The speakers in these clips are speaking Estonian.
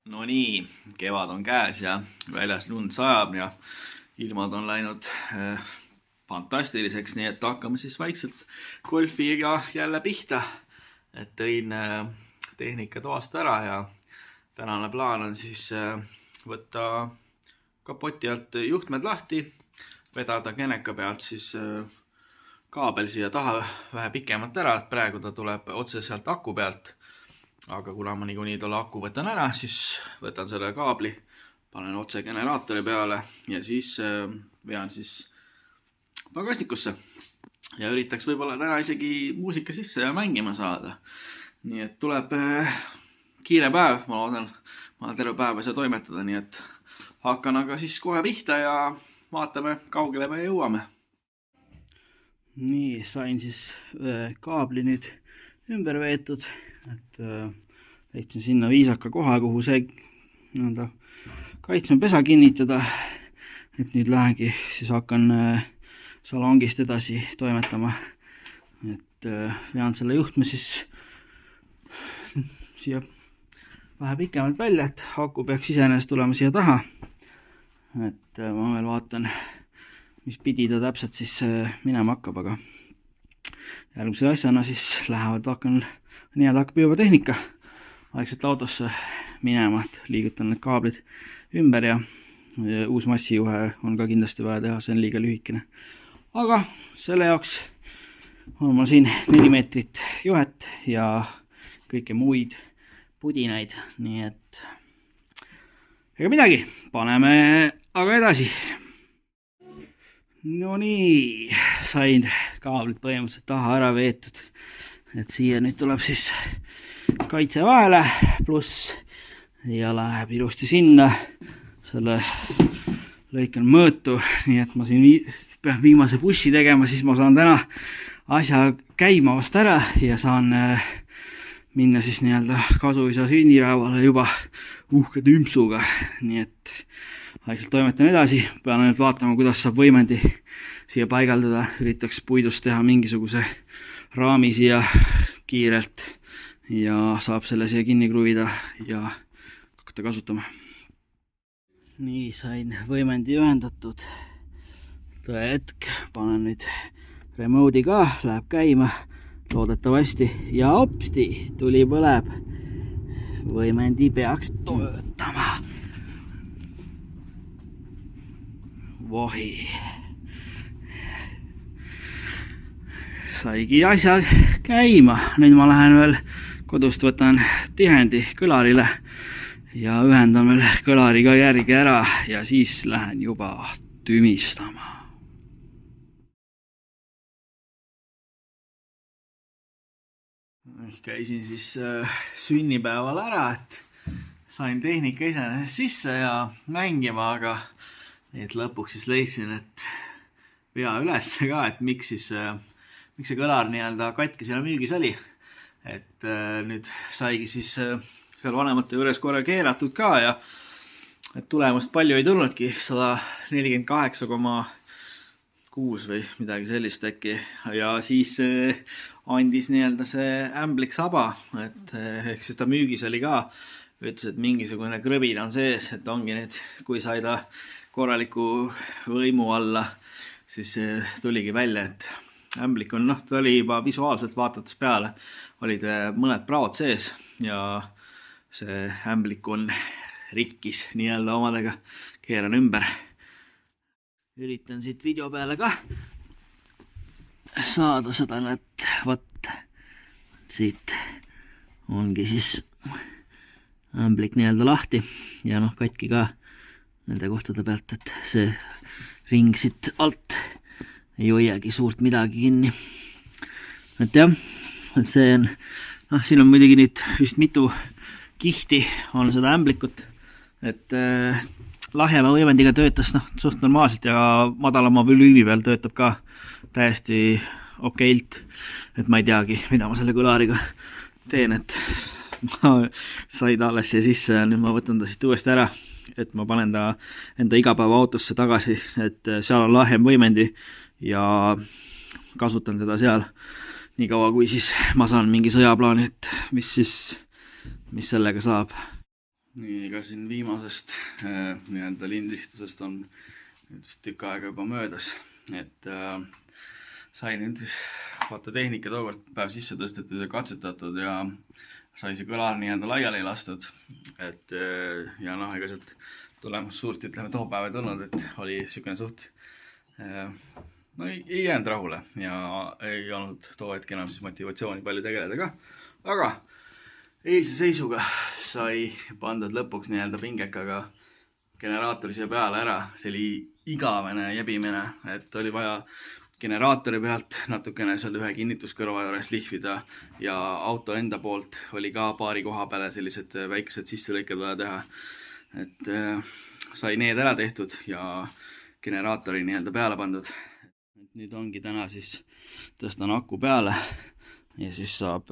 No nii, kevad on käes ja väljas lund sajab ja ilmad on läinud fantastiliseks, nii et hakkame siis vaikselt golfiga jälle pihta. Et tõin tehnika toast ära ja tänane plaan on siis võtta kapoti alt juhtmed lahti, vedada keneka pealt siis kaabel siia taha vähe pikemalt ära, et praegu ta tuleb otse sealt aku pealt. Aga kuna ma niikuinii tolle aku võtan ära, siis võtan selle kaabli, panen otse generaatori peale ja siis vean siis pagasnikusse. Ja üritaks võib-olla täna isegi muusika sisse ja mängima saada. Nii et tuleb kiire päev, ma loodan, ma terve päev ei saa toimetada, nii et hakkan aga siis kohe pihta ja vaatame, kaugele me jõuame. Nii, sain siis kaabli nüüd ümber veetud, et leidsin sinna viisaka koha, kuhu see kaitsmepesa kinnitada. Et nüüd lähengi, siis hakkan salongist edasi toimetama. Et vean selle juhtme siis siia vähe pikemalt välja, et aku peaks iseenesest tulema siia taha. Et ma veel vaatan, mis pidi ta täpselt siis minema hakkab, aga järgmise asjana siis hakkab juba tehnika vaikselt autosse minema, et liigutan need kaablid ümber ja uus massijuhe on ka kindlasti vaja teha, see on liiga lühikene. Aga selle jaoks on mul siin 4 meetrit juhet ja kõike muid pudinaid, nii et ega midagi, paneme aga edasi. No nii, sain kaablid põhimõtteliselt taha ära veetud, et siia nüüd tuleb siis kaitse vahele pluss ja läheb ilusti sinna, selle lõikan mõõtu, nii et ma siin pean viimase pussi tegema, siis ma saan täna asja käima vast ära ja saan minna siis kasuisa sünnipäevale juba uhke tümpsuga, nii et vaikselt toimetan edasi, pean nüüd vaatama, kuidas saab võimendi siia paigaldada, üritaks puidust teha mingisuguse raami siia kiirelt ja saab selle siia kinni kruvida ja hakata kasutama. Nii, sain võimendi ühendatud. Tõe hetk, panen nüüd remote'i ka, läheb käima loodetavasti ja hopsti, tuli põleb. Võimendi peaks töötama. Vohi. Saigi asja käima. Nüüd ma lähen veel kodust võtan tihendi kõlarile ja ühendan veel kõlari ka järgi ära ja siis lähen juba tümistama. Käisin siis sünnipäeval ära, et sain tehnika iseenesest sisse ja mängima, aga lõpuks siis leidsin, et vea üles ka, et miks see kõlar katki seal müügis oli. Et nüüd saigi siis seal vanemate juures korra keeratud ka ja tulemust palju ei tulnudki, 148,6 või midagi sellist äkki. Ja siis andis see ämblik saba, et ehk siis ta müügis oli ka, ütles, et mingisugune krõbin on sees, et ongi nüüd, kui sai ta korraliku võimu alla, siis tuligi välja, et ämblik on, ta oli juba visuaalselt vaadates peale, olid mõned praod sees ja see ämblik on rikkis omadega, keeran ümber. Üritan siit video peale ka saada seda, et võt, siit ongi siis ämblik lahti ja katki ka nende kohtade pealt, et see ring siit alt ei hoiagi suurt midagi kinni. Et jah, et see on, siin on muidugi nüüd vist mitu kihti on seda ämblikut, et lahjema võimendiga töötas suht normaalselt ja madalama volüümi peal töötab ka täiesti okeilt, et ma ei teagi, mida ma selle kõlariga teen, et ma sain alles siia sisse ja nüüd ma võtan ta siit uuesti ära, et ma panen ta enda igapäeva autosse tagasi, et seal on lahjem võimendi ja kasutan teda seal nii kaua, kui siis ma saan mingi sõjaplaani, et mis sellega saab. Nii, ka siin viimasest nii-öelda lindistusest on vist tükk aega juba möödas, et sai nüüd vaata tehnika tookord päev sisse tõstetud ja katsetatud ja sai see kõlar nii-öelda laiali lastud, et ja noh, ega sealt tulemus suurt, ütleme, too päev ei tulnud, et oli niisugune suht no ei jäänud rahule ja ei olnud too hetk enam siis motivatsiooni palju tegeleda ka, aga eilse seisuga sai pandud lõpuks nii-öelda pingekaga generaatori siia peale ära. See oli igavene jebimine, et oli vaja generaatori pealt natukene seal ühe kinnituskõrva juures lihvida ja auto enda poolt oli ka paari koha peale sellised väiksed sisselõiked vaja teha. Et sai need ära tehtud ja generaatori nii-öelda peale pandud. Et nüüd ongi täna siis tõstan aku peale ja siis saab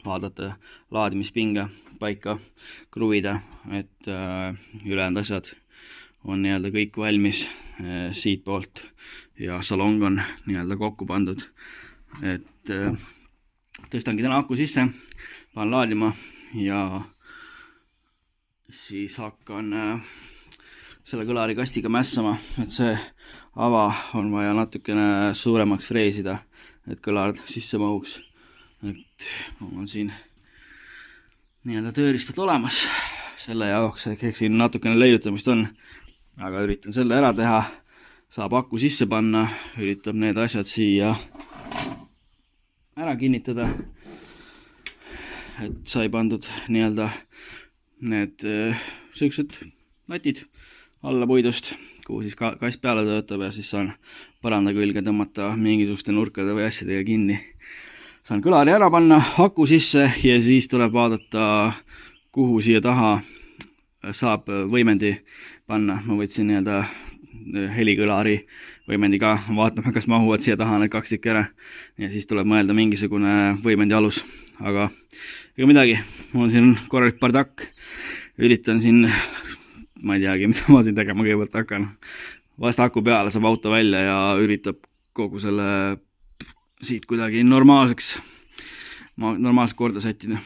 vaadata laadimispinge paika kruvida, et ülejäänud asjad on nii-öelda kõik valmis siit poolt ja salong on nii-öelda kokku pandud. Et tõstangi täna aku sisse, panen laadima ja siis hakkan selle kõlarikastiga mässama, et see ava on vaja natukene suuremaks freesida, et kõlar sisse mahuks. Et on siin nii-öelda tööriistad olemas selle jaoks, ehk siin natukene leiutamist on, aga üritan selle ära teha, saab aku sisse panna, üritab need asjad siia ära kinnitada, et sai pandud nii-öelda need sellised latid alla puidust, kuhu siis kast peale töötab ja siis saan põranda külge tõmmata mingisuguste nurkade või asjadega kinni. Saan kõlari ära panna, aku sisse ja siis tuleb vaadata, kuhu siia taha saab võimendi panna. Ma võtsin nii-öelda helikõlari võimendi ka, vaatame, kas mahuvad siia taha need 2 tükki ära ja siis tuleb mõelda mingisugune võimendi alus, aga ega midagi, mul on siin korralik pardakk, üritan siin, ma ei teagi, mida ma siin tegema kõigepealt hakkan, vast aku peale saab auto välja ja üritab kogu selle siit kuidagi normaalseks korda sättida.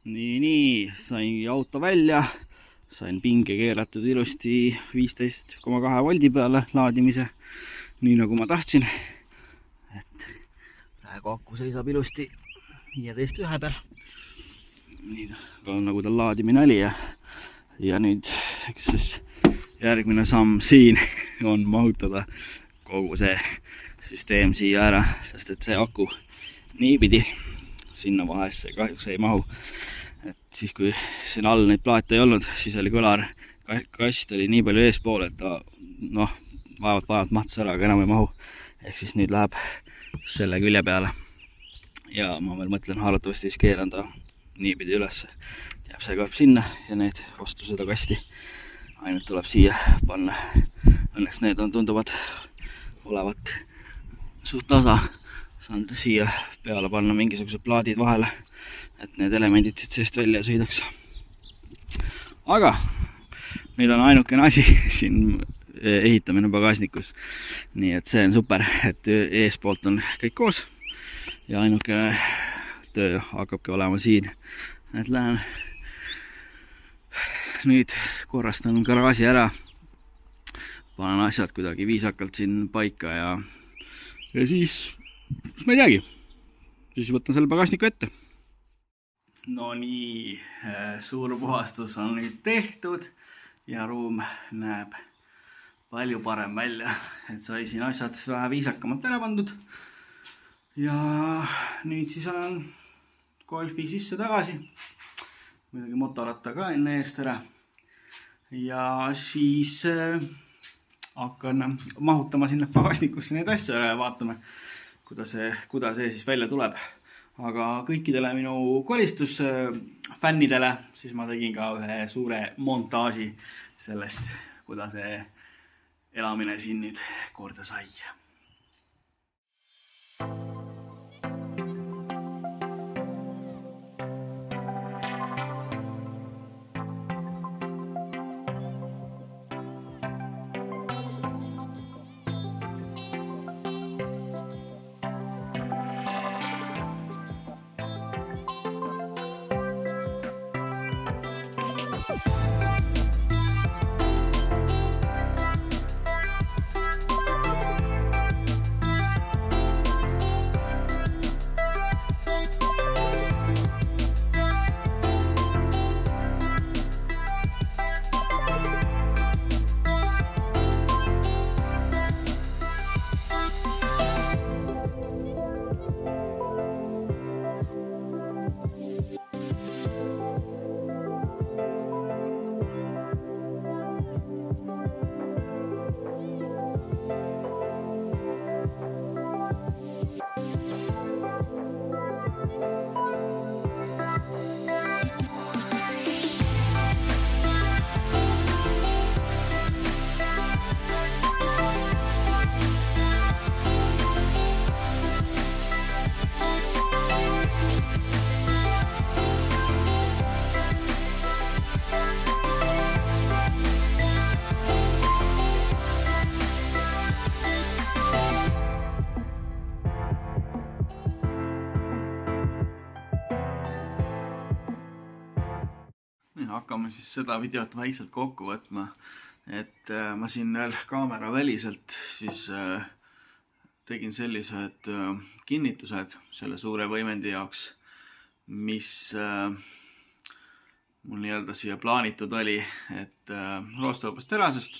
Nii, sain auto välja, sain pinge keeratud ilusti 15,2 voldi peale laadimise, nii nagu ma tahtsin. Et praegu aku seisab ilusti 15.1 peal. Nii nagu tal laadimine oli ja nüüd eks siis järgmine samm siin on mahutada kogu see süsteem siia ära, sest et see aku niipidi sinna vahesse kahjuks ei mahu. Et siis kui siin all neid plaate ei olnud, siis oli kõlar, kast oli nii palju eespool, et ta vaevalt mahtus ära, aga enam ei mahu. Ehk siis nüüd läheb selle külje peale ja ma veel mõtlen, arvatavasti siis keeran ta niipidi üles. Jääb see karp sinna ja need vastu seda kasti ainult tuleb siia panna. Õnneks need on tunduvad olevat suht tasa, saan siia peale panna mingisugused plaadid vahele, et need elemendid siit seest välja sõidaks. Aga nüüd on ainukene asi siin ehitamine pagasnikus, nii et see on super, et eespoolt on kõik koos ja ainukene töö hakkabki olema siin, et lähen nüüd korrastan garaaži ära, panen asjad kuidagi viisakalt siin paika ja siis ma ei teagi, siis võtan selle pagasniku ette. No nii, suur puhastus on nüüd tehtud ja ruum näeb palju parem välja, et sai siin asjad vähe viisakamalt ära pandud. Ja nüüd siis olen golfi sisse tagasi, muidugi motoratta ka enne eest ära ja siis hakkan mahutama sinna pagasnikusse neid asju ära ja vaatame, kuidas see siis välja tuleb. Aga kõikidele minu koristusfännidele siis ma tegin ka ühe suure montaaži sellest, kuidas see elamine siin nüüd korda sai. Hakkame siis seda videot vaikselt kokku võtma, et ma siin veel kaamera väliselt siis tegin sellised kinnitused selle suure võimendi jaoks, mis mul nii-öelda siia plaanitud oli, et roostevabast terasest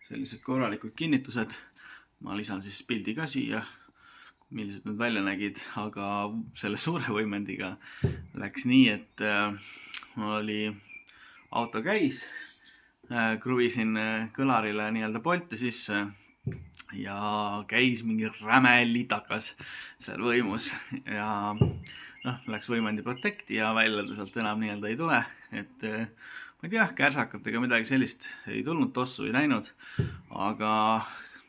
sellised korralikud kinnitused. Ma lisan siis pildi ka siia, millised need välja nägid, aga selle suure võimendiga läks nii, et mul oli auto käis, kruvisin kõlarile nii-öelda polte sisse ja käis mingi räme litakas seal võimus ja läks võimendi protekti ja välja ta sealt enam nii-öelda ei tule, et ma ei tea, kärsakatega midagi sellist ei tulnud, tossu ei näinud, aga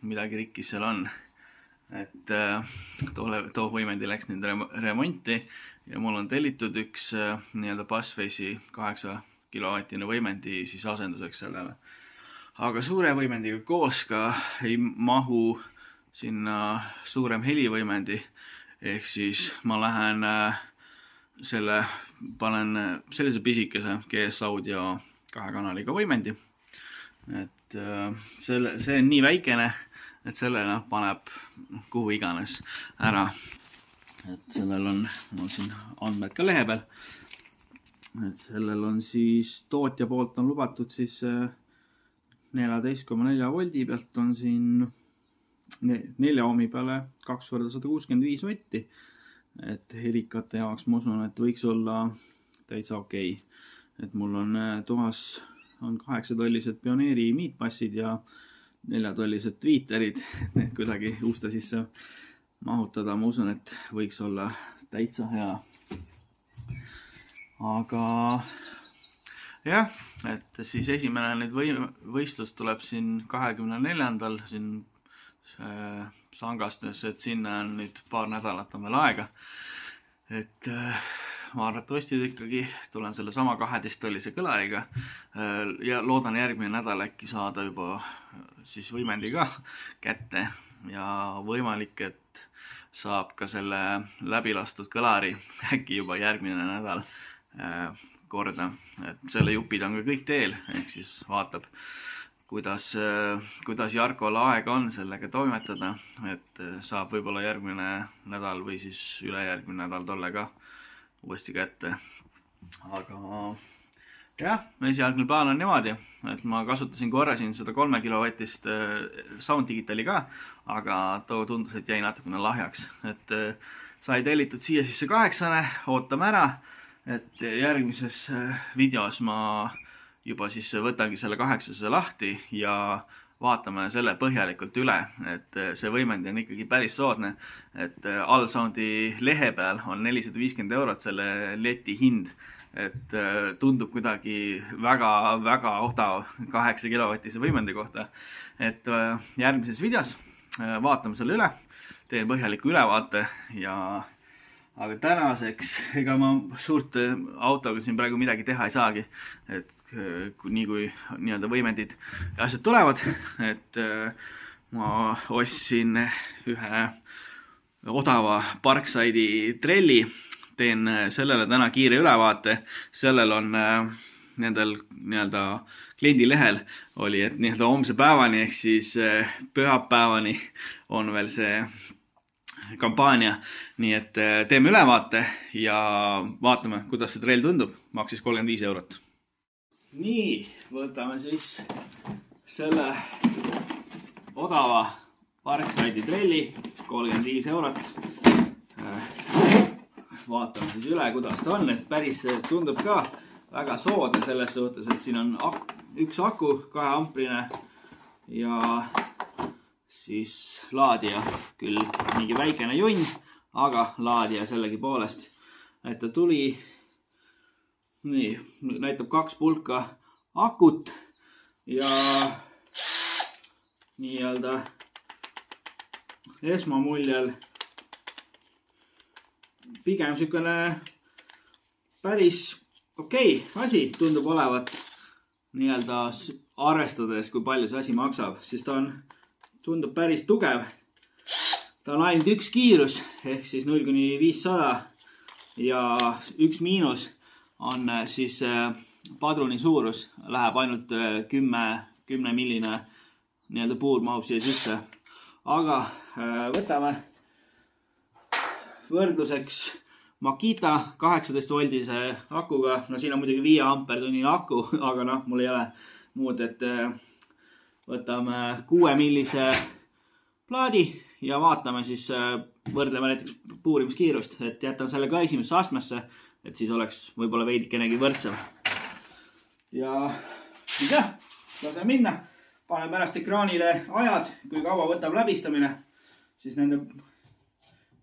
midagi rikkis seal on. Et too võimendi läks nüüd remonti ja mul on tellitud üks nii-öelda Passface'i 8 kilovatine võimendi siis asenduseks sellele. Aga suure võimendiga koos ka ei mahu sinna suurem helivõimendi, ehk siis ma lähen panen sellise pisikese GS Audio 2 kanaliga võimendi. Et see on nii väikene, et sellele paneb kuhu iganes ära. Et sellel on mul siin andmed ka lehe peal. Et sellel on siis tootja poolt on lubatud siis 14,4 voldi pealt on siin 4 ohmi peale 2x165 vatti. Et helikate jaoks ma usun, et võiks olla täitsa okei. Et mul on toas on 8-tollised Pioneeri miitpassid ja 4-tollised tweeterid, et need kuidagi uste sisse mahutada. Ma usun, et võiks olla täitsa hea. Aga jah, et siis esimene nüüd võistlus tuleb siin 24. siin Sangastes, et sinna on nüüd paar nädalat on veel aega. Et ma arvatavasti ikkagi tulen selle sama 12-tollise kõlariga ja loodan järgmine nädal äkki saada juba siis võimendi ka kätte ja võimalik, et saab ka selle läbilastud kõlari äkki juba järgmine nädal korda. Et selle jupid on ka kõik teel, ehk siis vaatab, kuidas Jarkol aega on sellega toimetada, et saab võib-olla järgmine nädal või siis ülejärgmine nädal tolle ka uuesti kätte. Aga jah, esialgne plaan on niimoodi, et ma kasutasin korra siin seda 3 kilovatist Sound Digitali ka, aga too tundus, et jäi natukene lahjaks. Et sai tellitud siia sisse 8, ootame ära, et järgmises videos ma juba siis võtangi selle 8 lahti ja vaatame selle põhjalikult üle, et see võimendi on ikkagi päris soodne, et Allsoundi lehe peal on 450 € selle leti hind, et tundub kuidagi väga odav 8 kilovatise võimendi kohta. Et järgmises videos vaatame selle üle, teen põhjaliku ülevaate aga tänaseks ega ma suurt autoga siin praegu midagi teha ei saagi, et nii kui nii-öelda võimendid ja asjad tulevad, et ma ostsin ühe odava Parkside'i trelli, teen sellele täna kiire ülevaate, sellel on nendel nii-öelda kliendi lehel oli, et nii-öelda homse päevani ehk siis pühapäevani on veel see kampaania. Nii et teeme ülevaate ja vaatame, kuidas see trell tundub. Maksis 35 eurot. Nii, võtame siis selle odava Parkside'i trelli, 35 eurot. Vaatame siis üle, kuidas ta on, et päris tundub ka väga soodne selles suhtes, et siin on üks aku, 2-amprine ja siis laadija, küll mingi väikene junn, aga laadija sellegi poolest, et ta tuli, nii, näitab 2 pulka akut ja nii-öelda esmamuljel pigem sükene päris okei asi tundub olevat nii-öelda arvestades, kui palju see asi maksab, siis ta tundub päris tugev. Ta on ainult üks kiirus ehk siis 0–500 ja üks miinus on siis padruni suurus, läheb ainult 10 milline nii-öelda puur mahub siia sisse. Aga võtame võrdluseks Makita 18 voldise akuga. No siin on muidugi 5 ampertunnine aku, aga noh, mul ei ole muud, et võtame 6 millise plaadi ja vaatame siis, võrdleme näiteks puurimiskiirust, et jätan selle ka esimesse astmesse, et siis oleks võib-olla veidikenegi võrdsem. Ja siis jah, laseme minna. Panen pärast ekraanile ajad, kui kaua võtab läbistamine, siis nende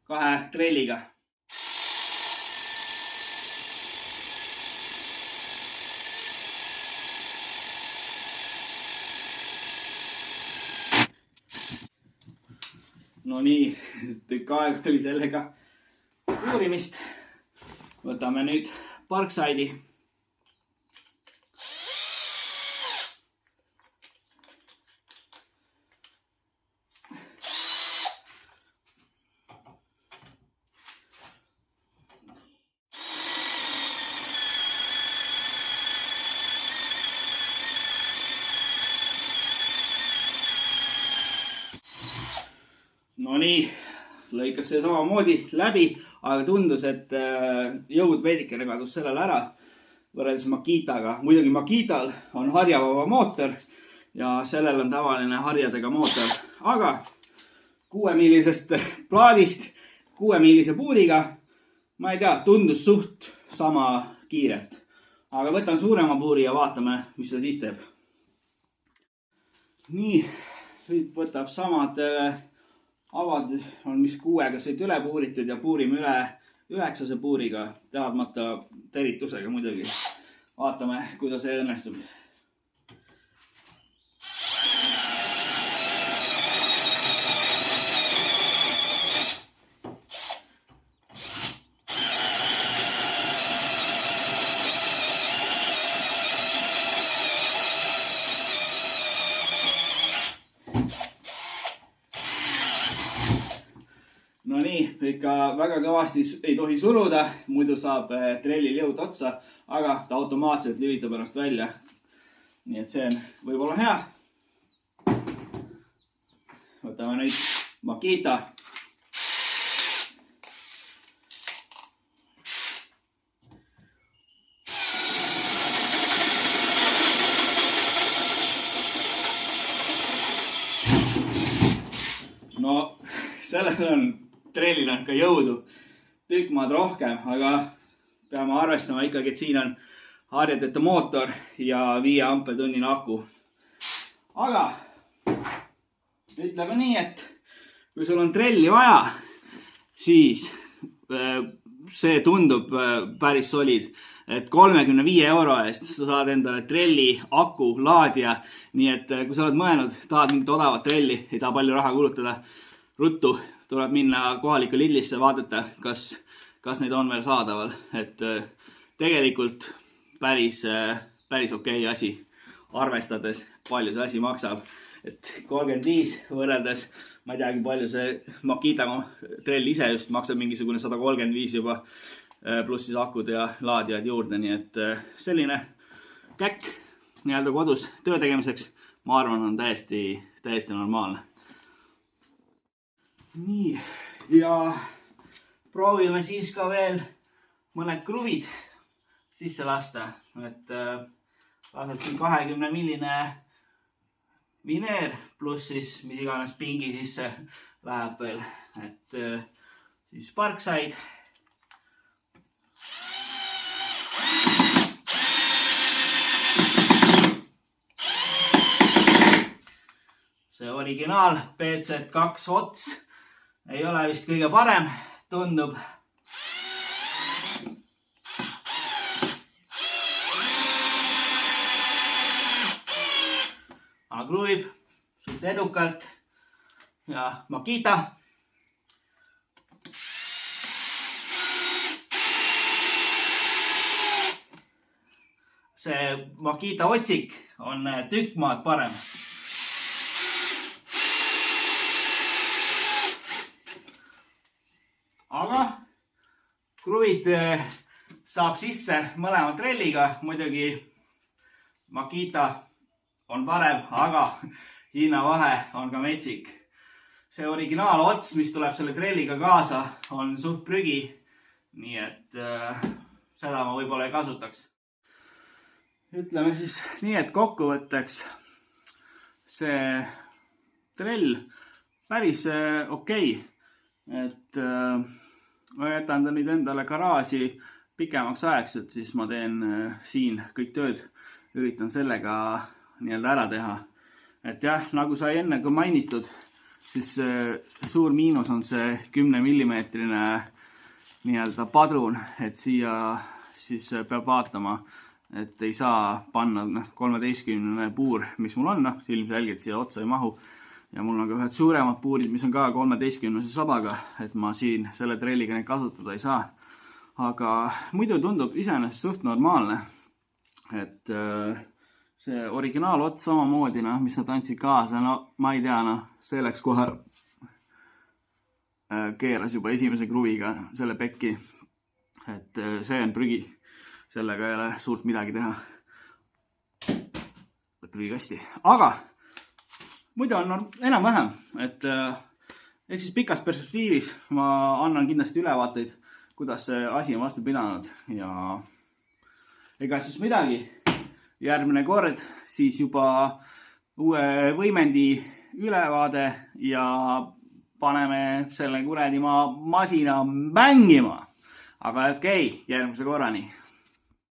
2 trelliga. No nii, tükk aega oli sellega uurimist. Võtame nüüd Parkside'i. No nii, lõikas see samamoodi läbi, aga tundus, et jõud veidikene kadus sellele ära võrreldes Makitaga. Muidugi Makital on harjavaba mootor ja sellel on tavaline harjadega mootor. Aga 6 millisest plaadist, 6 millise puuriga, ma ei tea, tundus suht sama kiirelt. Aga võtan suurema puuri ja vaatame, mis see siis teeb. Nii, nüüd võtab samad avad on mis 6-ga sõit üle puuritud ja puurime üle 9 puuriga, teadmata teritusega muidugi. Vaatame, kuidas see õnnestub. No nii, ikka väga kõvasti ei tohi suruda, muidu saab trellil jõud otsa, aga ta automaatselt lülitab ennast välja. Nii et see on võib-olla hea. Võtame nüüd Makita. No sellel on trellil on ka jõudu tükk maad rohkem, aga peame arvestama ikkagi, et siin on harjadeta mootor ja 5 ampertunnine aku. Aga ütleme nii, et kui sul on trelli vaja, siis see tundub päris solid, et 35 euro eest sa saad endale trelli, aku, laadija. Nii et kui sa oled mõelnud, tahad mingit odavat trelli, ei taha palju raha kulutada, ruttu tuleb minna kohalikku Lidlisse, vaadata, kas neid on veel saadaval. Et tegelikult päris okei asi, arvestades palju see asi maksab. Et 35 võrreldes, ma ei teagi palju see Makita trell ise just maksab mingisugune 135 juba, pluss siis akud ja laadijad juurde. Nii et selline käkk nii-öelda kodus töö tegemiseks, ma arvan, on täiesti normaalne. Nii, ja proovime siis ka veel mõned kruvid sisse lasta, et laseb siin 20-milline vineer pluss siis mis iganes pingi sisse läheb veel, et siis Parkside. See originaal PZ2 ots ei ole vist kõige parem, tundub. Aga kruvib suht edukalt ja Makita. See Makita otsik on tükk maad parem. Aga kruvid saab sisse mõlema trelliga, muidugi Makita on parem, aga hinnavahe on ka metsik. See originaal ots, mis tuleb selle trelliga kaasa, on suht prügi, nii et seda ma võib-olla ei kasutaks. Ütleme siis nii, et kokkuvõtteks see trell päris okei. Et ma jätan ta nüüd endale garaaži pikemaks ajaks, et siis ma teen siin kõik tööd, üritan sellega nii-öelda ära teha. Et jah, nagu sai enne ka mainitud, siis suur miinus on see 10-millimeetrine nii-öelda padrun, et siia siis peab vaatama, et ei saa panna 13 puur, mis mul on, ilmselgelt siia otsa ei mahu. Ja mul on ka ühed suuremad puurid, mis on ka 13 sabaga, et ma siin selle trelliga neid kasutada ei saa. Aga muidu tundub iseenesest suht normaalne, et see originaal ots samamoodi, mis nad andsid kaasa, ma ei tea, see läks kohe, keeras juba esimese kruviga selle pekki, et see on prügi, sellega ei ole suurt midagi teha. Prügikasti, aga muidu on enam-vähem, et ehk siis pikas perspektiivis ma annan kindlasti ülevaateid, kuidas see asi on vastu pidanud ja ega siis midagi. Järgmine kord siis juba uue võimendi ülevaade ja paneme selle kuradi masina mängima. Aga okei, järgmise korrani.